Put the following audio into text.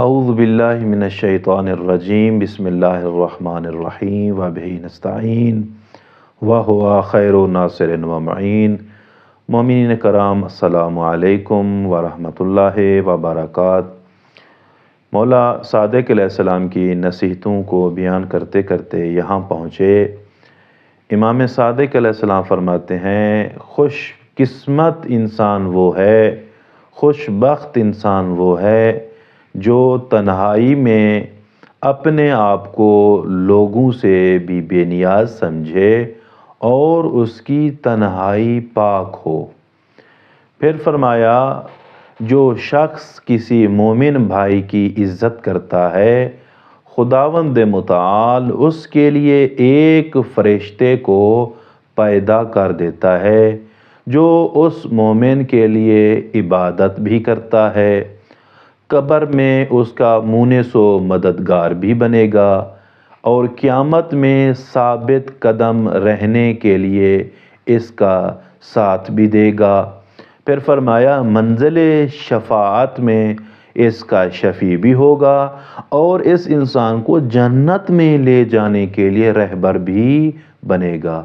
اعوذ باللہ من الشیطان الرجیم بسم اللہ الرحمن الرحیم وبہ نستعین وہو خیر ناصر و معین۔ مومنین کرام، السلام علیکم ورحمۃ اللہ وبرکاتہ۔ مولا صادق علیہ السلام کی نصیحتوں کو بیان کرتے کرتے یہاں پہنچے۔ امام صادق علیہ السلام فرماتے ہیں، خوش قسمت انسان وہ ہے، خوش بخت انسان وہ ہے جو تنہائی میں اپنے آپ کو لوگوں سے بھی بے نیاز سمجھے اور اس کی تنہائی پاک ہو۔ پھر فرمایا، جو شخص کسی مومن بھائی کی عزت کرتا ہے، خداوند متعال اس کے لیے ایک فرشتے کو پیدا کر دیتا ہے جو اس مومن کے لیے عبادت بھی کرتا ہے۔ قبر میں اس کا مونس و مددگار بھی بنے گا اور قیامت میں ثابت قدم رہنے کے لیے اس کا ساتھ بھی دے گا۔ پھر فرمایا، منزل شفاعت میں اس کا شفیع بھی ہوگا اور اس انسان کو جنت میں لے جانے کے لیے رہبر بھی بنے گا۔